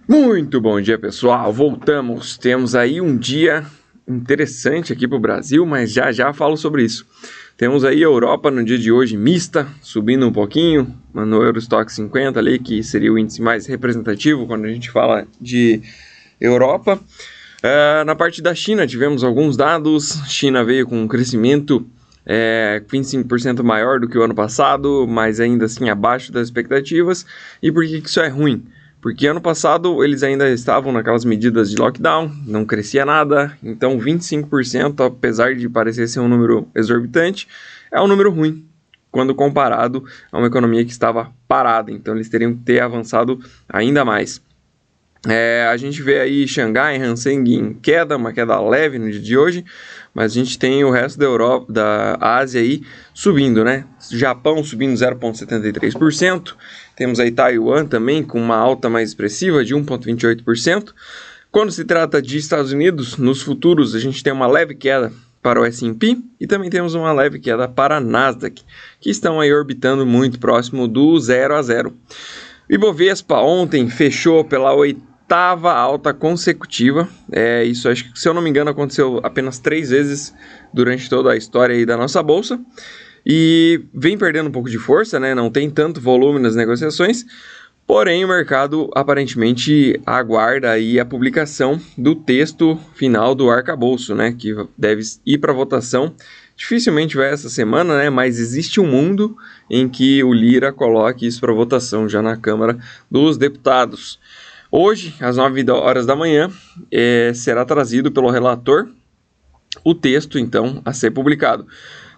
Muito bom dia, pessoal. Voltamos. Temos aí um dia interessante aqui para o Brasil, mas já falo sobre isso. Temos aí a Europa no dia de hoje mista, subindo um pouquinho, no Eurostock 50 ali, que seria o índice mais representativo quando a gente fala de Europa. Na parte da China, tivemos alguns dados. China veio com um crescimento 25% maior do que o ano passado, mas ainda assim abaixo das expectativas. E por que isso é ruim? Porque ano passado eles ainda estavam naquelas medidas de lockdown, não crescia nada, então 25%, apesar de parecer ser um número exorbitante, é um número ruim, quando comparado a uma economia que estava parada, então eles teriam que ter avançado ainda mais. A gente vê aí Xangai, Hang Seng em queda, uma queda leve no dia de hoje, mas a gente tem o resto da Europa, da Ásia aí subindo, né? Japão subindo 0,73%, temos aí Taiwan também com uma alta mais expressiva de 1,28%. Quando se trata de Estados Unidos, nos futuros a gente tem uma leve queda para o S&P e também temos uma leve queda para a Nasdaq, que estão aí orbitando muito próximo do 0 a 0. O Ibovespa ontem fechou pela oitava alta consecutiva. Isso acho que, se eu não me engano, aconteceu apenas 3 vezes durante toda a história aí da nossa bolsa. E vem perdendo um pouco de força, né? Não tem tanto volume nas negociações. Porém, o mercado aparentemente aguarda aí a publicação do texto final do arcabouço, né? Que deve ir para votação. Dificilmente vai essa semana, né? Mas existe um mundo em que o Lira coloque isso para votação já na Câmara dos Deputados. Hoje, às 9 horas da manhã, será trazido pelo relator o texto, então, a ser publicado.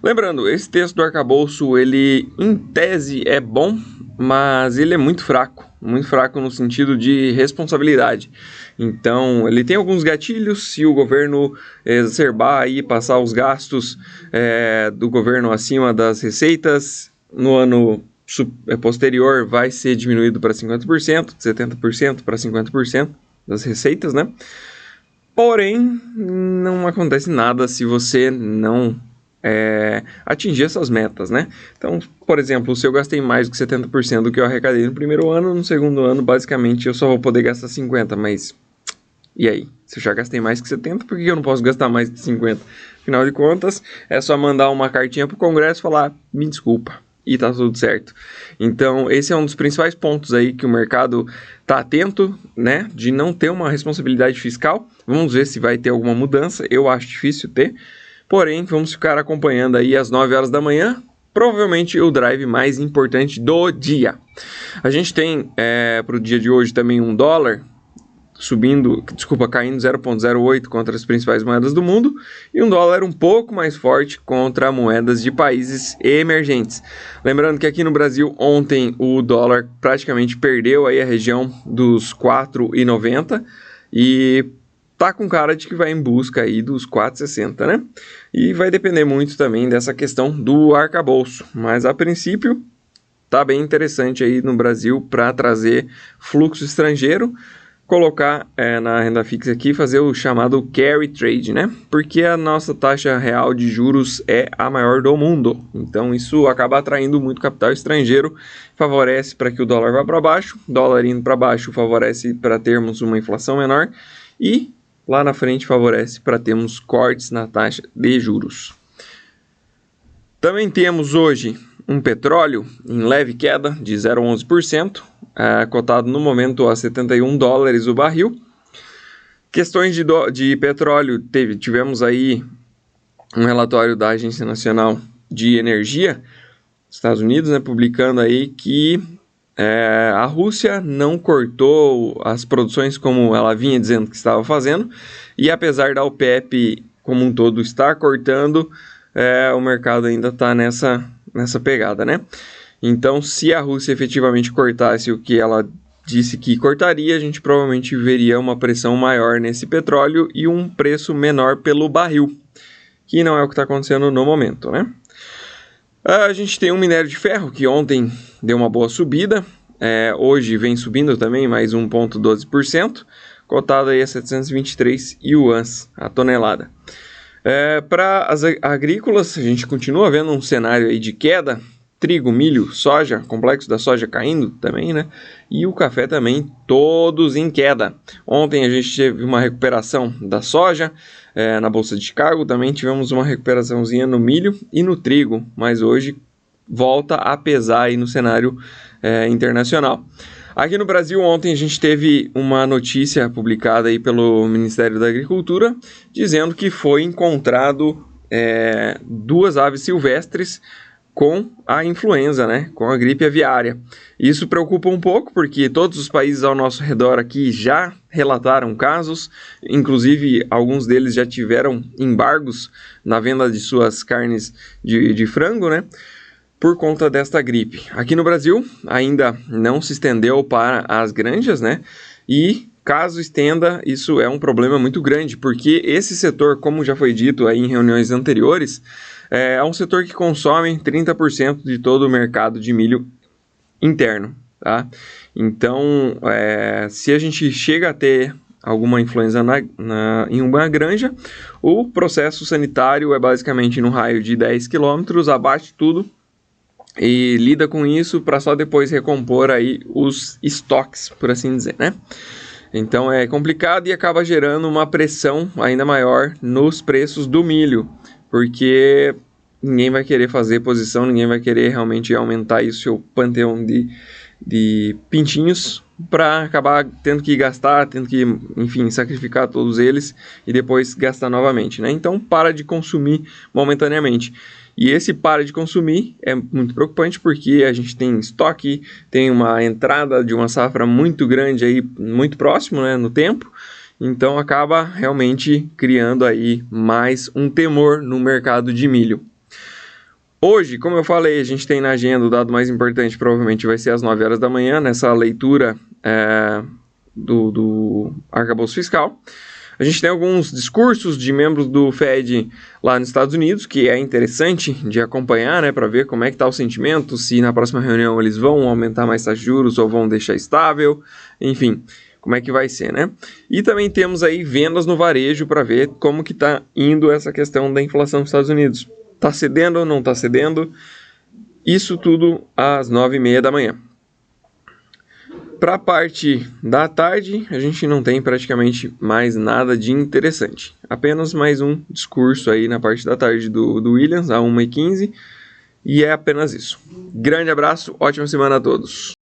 Lembrando, esse texto do arcabouço, ele, em tese, é bom, mas ele é muito fraco no sentido de responsabilidade. Então, ele tem alguns gatilhos. Se o governo exacerbar e passar os gastos do governo acima das receitas, no ano posterior vai ser diminuído para 50%, de 70% para 50% das receitas, né? Porém, não acontece nada se você não atingir essas metas, né? Então, por exemplo, se eu gastei mais do que 70% do que eu arrecadei no primeiro ano, no segundo ano, basicamente, eu só vou poder gastar 50%, mas e aí? Se eu já gastei mais que 70%, por que eu não posso gastar mais que 50%? Afinal de contas, é só mandar uma cartinha pro Congresso e falar, me desculpa, e tá tudo certo. Então, esse é um dos principais pontos aí que o mercado tá atento, né? De não ter uma responsabilidade fiscal. Vamos ver se vai ter alguma mudança. Eu acho difícil ter. Porém, vamos ficar acompanhando aí às 9 horas da manhã, provavelmente o drive mais importante do dia. A gente tem para o dia de hoje também um dólar caindo 0,08 contra as principais moedas do mundo e um dólar um pouco mais forte contra moedas de países emergentes. Lembrando que aqui no Brasil ontem o dólar praticamente perdeu aí a região dos 4,90 e tá com cara de que vai em busca aí dos 4,60, né? E vai depender muito também dessa questão do arcabouço, mas a princípio tá bem interessante aí no Brasil para trazer fluxo estrangeiro, colocar na renda fixa aqui, fazer o chamado carry trade, né? Porque a nossa taxa real de juros é a maior do mundo, então isso acaba atraindo muito capital estrangeiro, favorece para que o dólar vá para baixo, dólar indo para baixo favorece para termos uma inflação menor e lá na frente favorece para termos cortes na taxa de juros. Também temos hoje um petróleo em leve queda de 0,11%, cotado no momento a 71 dólares o barril. Questões de petróleo, tivemos aí um relatório da Agência Nacional de Energia, dos Estados Unidos, né, publicando aí que a Rússia não cortou as produções como ela vinha dizendo que estava fazendo, e apesar da OPEP como um todo estar cortando, o mercado ainda está nessa pegada, né? Então, se a Rússia efetivamente cortasse o que ela disse que cortaria, a gente provavelmente veria uma pressão maior nesse petróleo e um preço menor pelo barril, que não é o que está acontecendo no momento, né? A gente tem um minério de ferro que ontem deu uma boa subida, hoje vem subindo também mais 1,12%, cotado aí a 723 yuans a tonelada. Para as agrícolas, a gente continua vendo um cenário aí de queda, trigo, milho, soja, complexo da soja caindo também, né? E o café também, todos em queda. Ontem a gente teve uma recuperação da soja, na Bolsa de Chicago, também tivemos uma recuperaçãozinha no milho e no trigo, mas hoje volta a pesar aí no cenário internacional. Aqui no Brasil, ontem a gente teve uma notícia publicada aí pelo Ministério da Agricultura, dizendo que foi encontrado 2 aves silvestres com a influenza, né? Com a gripe aviária. Isso preocupa um pouco, porque todos os países ao nosso redor aqui já relataram casos, inclusive alguns deles já tiveram embargos na venda de suas carnes de frango, né? Por conta desta gripe. Aqui no Brasil ainda não se estendeu para as granjas, né? E caso estenda, isso é um problema muito grande, porque esse setor, como já foi dito aí em reuniões anteriores, é um setor que consome 30% de todo o mercado de milho interno, tá? Então, se a gente chega a ter alguma influenza em uma granja, o processo sanitário é basicamente no raio de 10 km, abate tudo e lida com isso para só depois recompor aí os estoques, por assim dizer, né? Então é complicado e acaba gerando uma pressão ainda maior nos preços do milho, porque ninguém vai querer fazer posição, ninguém vai querer realmente aumentar aí o seu panteão de pintinhos para acabar tendo que gastar, tendo que, enfim, sacrificar todos eles e depois gastar novamente, né? Então para de consumir momentaneamente. E esse para de consumir é muito preocupante porque a gente tem estoque, tem uma entrada de uma safra muito grande aí, muito próximo, né, no tempo. Então acaba realmente criando aí mais um temor no mercado de milho. Hoje, como eu falei, a gente tem na agenda o dado mais importante, provavelmente vai ser às 9 horas da manhã, nessa leitura do arcabouço fiscal. A gente tem alguns discursos de membros do Fed lá nos Estados Unidos, que é interessante de acompanhar, né, para ver como é que está o sentimento, se na próxima reunião eles vão aumentar mais taxas de juros ou vão deixar estável, enfim, como é que vai ser, né? E também temos aí vendas no varejo para ver como que está indo essa questão da inflação nos Estados Unidos. Está cedendo ou não está cedendo? Isso tudo às 9h30 da manhã. Para a parte da tarde, a gente não tem praticamente mais nada de interessante. Apenas mais um discurso aí na parte da tarde do Williams, às 1h15. E é apenas isso. Grande abraço, ótima semana a todos.